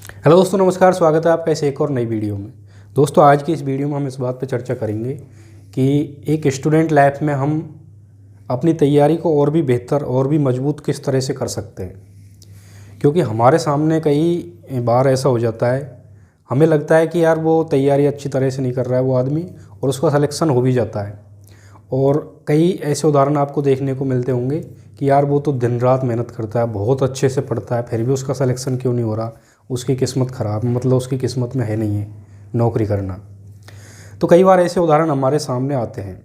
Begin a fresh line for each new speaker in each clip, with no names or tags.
Hello दोस्तों, नमस्कार। स्वागत है आपका इस एक और नई वीडियो में। दोस्तों, आज की इस वीडियो में हम इस बात पर चर्चा करेंगे कि एक स्टूडेंट लाइफ में हम अपनी तैयारी को और भी बेहतर और भी मजबूत किस तरह से कर सकते हैं। क्योंकि हमारे सामने कई बार ऐसा हो जाता है, हमें लगता है कि यार वो तैयारी अच्छी तरह से नहीं कर रहा है वो आदमी, और उसका सिलेक्शन हो भी जाता है। और कई ऐसे उदाहरण आपको देखने को मिलते होंगे कि यार वो तो दिन रात मेहनत करता है, बहुत अच्छे से पढ़ता है, फिर भी उसका सिलेक्शन क्यों नहीं हो रहा। उसकी किस्मत ख़राब, मतलब उसकी किस्मत में है नहीं है नौकरी करना। तो कई बार ऐसे उदाहरण हमारे सामने आते हैं।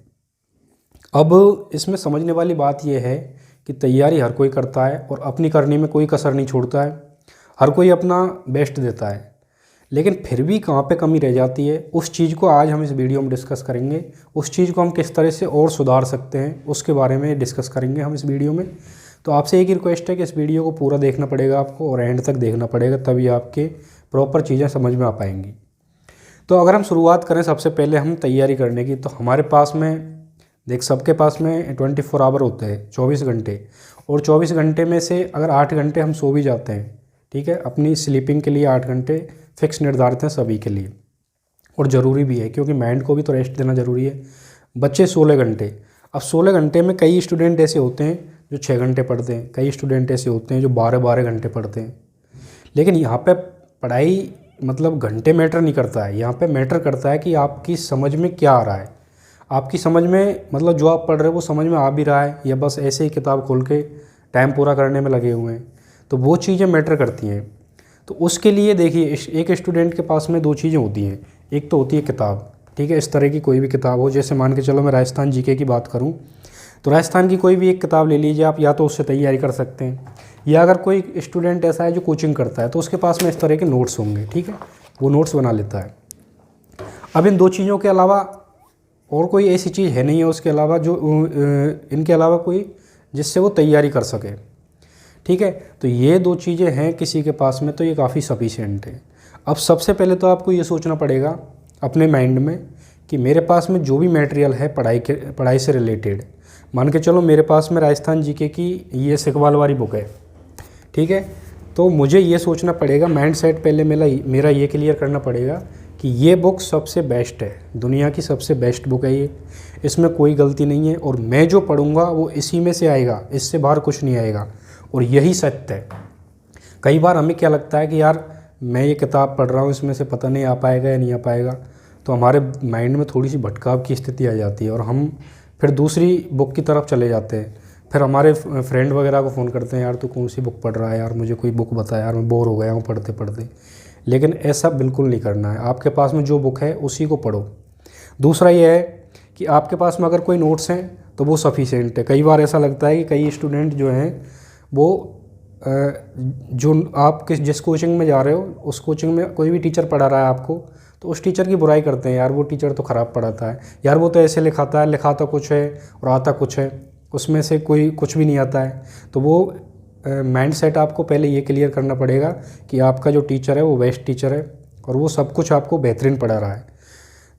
अब इसमें समझने वाली बात यह है कि तैयारी हर कोई करता है और अपनी करने में कोई कसर नहीं छोड़ता है। हर कोई अपना बेस्ट देता है, लेकिन फिर भी कहाँ पे कमी रह जाती है, उस चीज़ को आज हम इस वीडियो में डिस्कस करेंगे। उस चीज़ को हम किस तरह से और सुधार सकते हैं उसके बारे में डिस्कस करेंगे हम इस वीडियो में। तो आपसे एक ही रिक्वेस्ट है कि इस वीडियो को पूरा देखना पड़ेगा आपको और एंड तक देखना पड़ेगा, तभी आपके प्रॉपर चीज़ें समझ में आ पाएंगी। तो अगर हम शुरुआत करें सबसे पहले हम तैयारी करने की, तो हमारे पास में देख, सबके पास में 24 आवर होते हैं, 24 घंटे। और 24 घंटे में से अगर 8 घंटे हम सो भी जाते हैं, ठीक है, अपनी स्लीपिंग के लिए 8 घंटे फिक्स निर्धारित हैं सभी के लिए, और ज़रूरी भी है क्योंकि माइंड को भी तो रेस्ट देना ज़रूरी है। बच्चे 16 घंटे। अब 16 घंटे में कई स्टूडेंट ऐसे होते हैं जो 6 घंटे पढ़ते हैं, कई स्टूडेंट ऐसे होते हैं जो 12-12 घंटे पढ़ते हैं। लेकिन यहाँ पे पढ़ाई मतलब घंटे मैटर नहीं करता है, यहाँ पे मैटर करता है कि आपकी समझ में क्या आ रहा है। आपकी समझ में मतलब जो आप पढ़ रहे हो वो समझ में आ भी रहा है या बस ऐसे ही किताब खोल के टाइम पूरा करने में लगे हुए हैं, तो वो चीज़ें मैटर करती हैं। तो उसके लिए देखिए, एक स्टूडेंट के पास में दो चीज़ें होती हैं। एक तो होती है किताब, ठीक है, इस तरह की कोई भी किताब हो, जैसे मान के चलो मैं राजस्थान जीके की बात करूं, तो राजस्थान की कोई भी एक किताब ले लीजिए आप, या तो उससे तैयारी कर सकते हैं, या अगर कोई स्टूडेंट ऐसा है जो कोचिंग करता है तो उसके पास में इस तरह के नोट्स होंगे, ठीक है, वो नोट्स बना लेता है। अब इन दो चीज़ों के अलावा और कोई ऐसी चीज़ है नहीं है उसके अलावा जो इनके अलावा कोई जिससे वो तैयारी कर सके, ठीक है। तो ये दो चीज़ें हैं किसी के पास में, तो ये काफ़ी सफिशिएंट है। अब सबसे पहले तो आपको ये सोचना पड़ेगा अपने माइंड में कि मेरे पास में जो भी मटेरियल है पढ़ाई से रिलेटेड, मान के चलो मेरे पास में राजस्थान जीके की ये सिकवाल वाली बुक है, ठीक है। तो मुझे ये सोचना पड़ेगा, माइंड सेट पहले मेरा ये क्लियर करना पड़ेगा कि ये बुक सबसे बेस्ट है, दुनिया की सबसे बेस्ट बुक है ये, इसमें कोई गलती नहीं है, और मैं जो पढ़ूंगा वो इसी में से आएगा, इससे बाहर कुछ नहीं आएगा, और यही सत्य है। कई बार हमें क्या लगता है कि यार मैं ये किताब पढ़ रहा हूँ, इसमें से पता नहीं आ पाएगा या नहीं आ पाएगा, तो हमारे माइंड में थोड़ी सी भटकाव की स्थिति आ जाती है और हम फिर दूसरी बुक की तरफ चले जाते हैं। फिर हमारे फ्रेंड वगैरह को फ़ोन करते हैं, यार तू कौन सी बुक पढ़ रहा है, यार मुझे कोई बुक बता, यार मैं बोर हो गया हूँ पढ़ते पढ़ते। लेकिन ऐसा बिल्कुल नहीं करना है, आपके पास में जो बुक है उसी को पढ़ो। दूसरा ये है कि आपके पास में अगर कोई नोट्स हैं तो वो सफिशिएंट है। कई बार ऐसा लगता है कि कई स्टूडेंट जो हैं वो जो आप जिस कोचिंग में जा रहे हो उस कोचिंग में कोई भी टीचर पढ़ा रहा है आपको, तो उस टीचर की बुराई करते हैं, यार वो टीचर तो ख़राब पढ़ाता है, यार वो तो ऐसे लिखाता है, लिखाता कुछ है और आता कुछ है, उसमें से कोई कुछ भी नहीं आता है। तो वो माइंड सेट आपको पहले ये क्लियर करना पड़ेगा कि आपका जो टीचर है वो बेस्ट टीचर है और वो सब कुछ आपको बेहतरीन पढ़ा रहा है।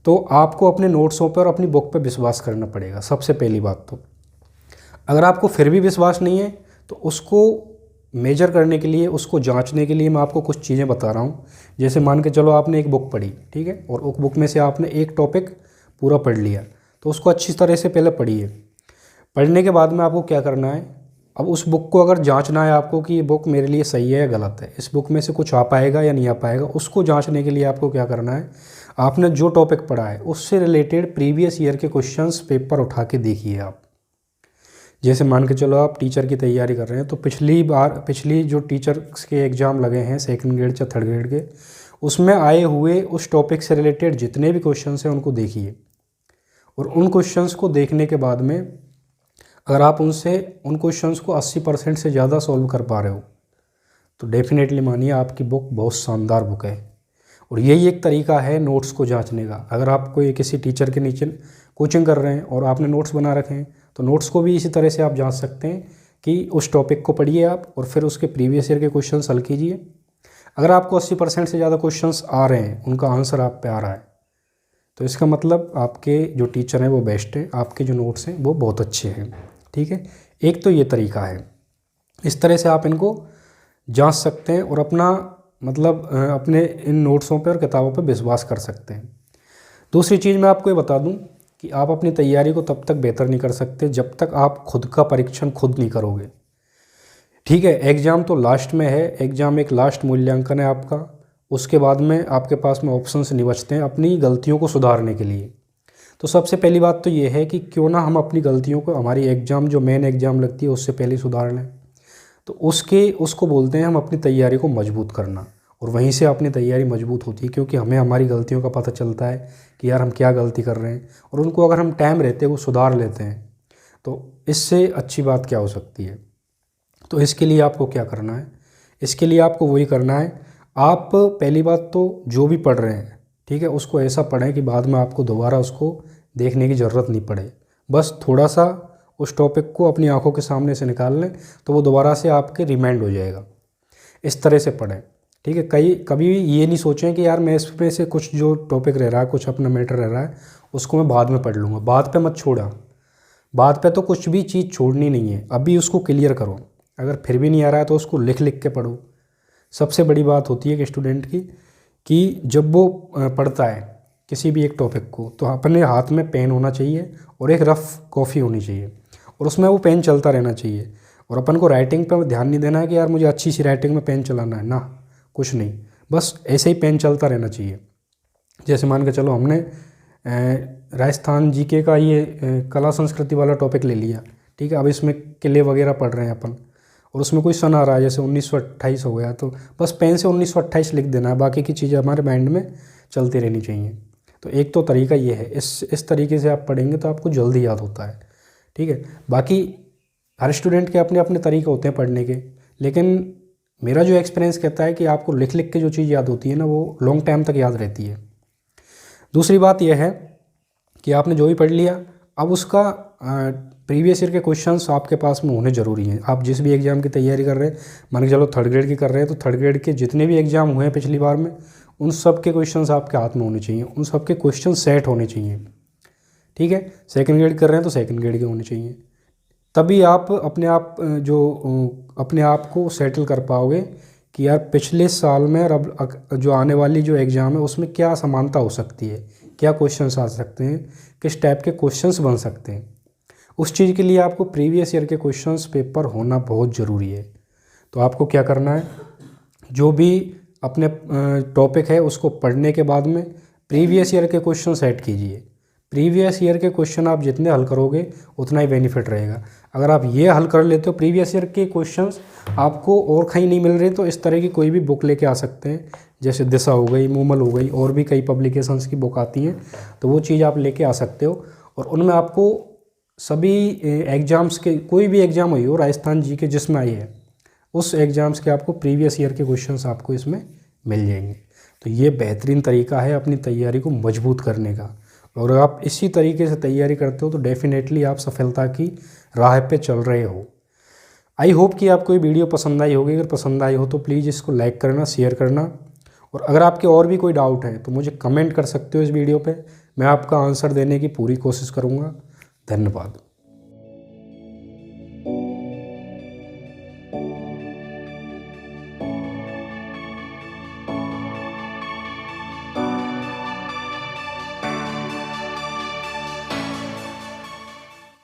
तो आपको अपने नोट्सों पर और अपनी बुक पर विश्वास करना पड़ेगा सबसे पहली बात। तो अगर आपको फिर भी विश्वास नहीं है तो उसको मेजर करने के लिए, उसको जांचने के लिए मैं आपको कुछ चीज़ें बता रहा हूँ। जैसे मान के चलो आपने एक बुक पढ़ी, ठीक है, और उस बुक में से आपने एक टॉपिक पूरा पढ़ लिया, तो उसको अच्छी तरह से पहले पढ़िए। पढ़ने के बाद में आपको क्या करना है, अब उस बुक को अगर जांचना है आपको कि ये बुक मेरे लिए सही है या गलत है, इस बुक में से कुछ आ पाएगा या नहीं आ पाएगा, उसको जांचने के लिए आपको क्या करना है, आपने जो टॉपिक पढ़ा है उससे रिलेटेड प्रीवियस ईयर के क्वेश्चंस पेपर उठा के देखिए आप। जैसे मान के चलो आप टीचर की तैयारी कर रहे हैं, तो पिछली जो टीचर्स के एग्ज़ाम लगे हैं सेकंड ग्रेड या थर्ड ग्रेड के, उसमें आए हुए उस टॉपिक से रिलेटेड जितने भी क्वेश्चंस हैं उनको देखिए। और उन क्वेश्चंस को देखने के बाद में अगर आप उन क्वेश्चंस को 80% से ज़्यादा सॉल्व कर पा रहे हो तो डेफिनेटली मानिए आपकी बुक बहुत शानदार बुक है। और यही एक तरीका है नोट्स को जांचने का। अगर आप कोई किसी टीचर के नीचे कोचिंग कर रहे हैं और आपने नोट्स बना रखे हैं तो नोट्स को भी इसी तरह से आप जांच सकते हैं कि उस टॉपिक को पढ़िए आप और फिर उसके प्रीवियस ईयर के क्वेश्चंस हल कीजिए। अगर आपको 80% से ज़्यादा क्वेश्चंस आ रहे हैं, उनका आंसर आप पे आ रहा है, तो इसका मतलब आपके जो टीचर हैं वो बेस्ट है, आपके जो नोट्स हैं वो बहुत अच्छे हैं, ठीक है। एक तो ये तरीका है, इस तरह से आप इनको जांच सकते हैं और अपना मतलब अपने इन नोट्सों पे और किताबों पे विश्वास कर सकते हैं। दूसरी चीज़ मैं आपको ये बता दूं कि आप अपनी तैयारी को तब तक बेहतर नहीं कर सकते जब तक आप खुद का परीक्षण खुद नहीं करोगे। ठीक है, एग्ज़ाम तो लास्ट में है, एग्ज़ाम एक लास्ट मूल्यांकन है आपका। उसके बाद में आपके पास में ऑप्शंस नहीं बचते हैं अपनी गलतियों को सुधारने के लिए। तो सबसे पहली बात तो ये है कि क्यों ना हम अपनी गलतियों को हमारी एग्ज़ाम जो मेन एग्ज़ाम लगती है उससे पहले सुधार लें। तो उसको बोलते हैं हम अपनी तैयारी को मजबूत करना, और वहीं से अपनी तैयारी मजबूत होती है क्योंकि हमें हमारी गलतियों का पता चलता है कि यार हम क्या गलती कर रहे हैं, और उनको अगर हम टाइम रहते वो सुधार लेते हैं तो इससे अच्छी बात क्या हो सकती है। तो इसके लिए आपको क्या करना है, इसके लिए आपको वही करना है, आप पहली बात तो जो भी पढ़ रहे हैं, ठीक है, उसको ऐसा पढ़ें कि बाद में आपको दोबारा उसको देखने की ज़रूरत नहीं पड़े। बस थोड़ा सा उस टॉपिक को अपनी आंखों के सामने से निकाल लें तो वो दोबारा से आपके रिमाइंड हो जाएगा। इस तरह से पढ़ें, ठीक है। कभी भी ये नहीं सोचें कि यार मैं इसमें से कुछ जो टॉपिक रह रहा है, कुछ अपना मैटर रह रहा है, उसको मैं बाद में पढ़ लूँगा। बाद पे मत छोड़ा, बाद पे तो कुछ भी चीज़ छोड़नी नहीं है, अभी उसको क्लियर करो। अगर फिर भी नहीं आ रहा है तो उसको लिख लिख के पढ़ो। सबसे बड़ी बात होती है कि स्टूडेंट की कि जब वो पढ़ता है किसी भी एक टॉपिक को तो अपने हाथ में पेन होना चाहिए और एक रफ़ कॉपी होनी चाहिए, और उसमें वो पेन चलता रहना चाहिए। और अपन को राइटिंग पर ध्यान नहीं देना है कि यार मुझे अच्छी सी राइटिंग में पेन चलाना है ना, कुछ नहीं, बस ऐसे ही पेन चलता रहना चाहिए। जैसे मान के चलो हमने राजस्थान जीके का ये कला संस्कृति वाला टॉपिक ले लिया, ठीक है। अब इसमें किले वगैरह पढ़ रहे हैं अपन, और उसमें कोई सन आ रहा है जैसे 1928 हो गया, तो बस पेन से 1928 लिख देना है, बाकी की चीज़ें हमारे माइंड में चलती रहनी चाहिए। तो एक तो तरीका ये है, इस तरीके से आप पढ़ेंगे तो आपको जल्दी याद होता है, ठीक है। बाकी हर स्टूडेंट के अपने अपने तरीके होते हैं पढ़ने के, लेकिन मेरा जो एक्सपीरियंस कहता है कि आपको लिख लिख के जो चीज़ याद होती है ना, वो लॉन्ग टाइम तक याद रहती है। दूसरी बात यह है कि आपने जो भी पढ़ लिया, अब उसका प्रीवियस ईयर के क्वेश्चंस आपके पास में होने ज़रूरी हैं। आप जिस भी एग्ज़ाम की तैयारी कर रहे हैं, मान के चलो थर्ड ग्रेड की कर रहे हैं, तो थर्ड ग्रेड के जितने भी एग्ज़ाम हुए हैं पिछली बार में, उन सब के क्वेश्चंस आपके हाथ में होने चाहिए, उन सब के क्वेश्चन सेट होने चाहिए, ठीक है। सेकंड ग्रेड कर रहे हैं तो सेकंड ग्रेड के होने चाहिए, तभी आप अपने आप को सेटल कर पाओगे कि यार पिछले साल में और अब जो आने वाली जो एग्ज़ाम है उसमें क्या समानता हो सकती है, क्या क्वेश्चंस आ सकते हैं, किस टाइप के क्वेश्चंस बन सकते हैं। उस चीज़ के लिए आपको प्रीवियस ईयर के क्वेश्चंस पेपर होना बहुत ज़रूरी है। तो आपको क्या करना है, जो भी अपने टॉपिक है उसको पढ़ने के बाद में प्रीवियस ईयर के क्वेश्चन सेट कीजिए। प्रीवियस ईयर के क्वेश्चन आप जितने हल करोगे उतना ही बेनिफिट रहेगा। अगर आप ये हल कर लेते हो प्रीवियस ईयर के क्वेश्चंस आपको और कहीं नहीं मिल रहे, तो इस तरह की कोई भी बुक लेके आ सकते हैं, जैसे दिशा हो गई, मूमल हो गई, और भी कई पब्लिकेशंस की बुक आती हैं, तो वो चीज़ आप लेके आ सकते हो। और उनमें आपको सभी एग्ज़ाम्स के, कोई भी एग्ज़ाम हुई हो, राजस्थान जी के जिसमें आई है, उस एग्ज़ाम्स के आपको प्रीवियस ईयर के क्वेश्चंस आपको इसमें मिल जाएंगे। तो ये बेहतरीन तरीका है अपनी तैयारी को मजबूत करने का, और आप इसी तरीके से तैयारी करते हो तो डेफिनेटली आप सफलता की राह पे चल रहे हो। आई होप कि आपको ये वीडियो पसंद आई होगी। अगर पसंद आई हो तो प्लीज़ इसको लाइक करना, शेयर करना, और अगर आपके और भी कोई डाउट है तो मुझे कमेंट कर सकते हो इस वीडियो पे, मैं आपका आंसर देने की पूरी कोशिश करूँगा। धन्यवाद।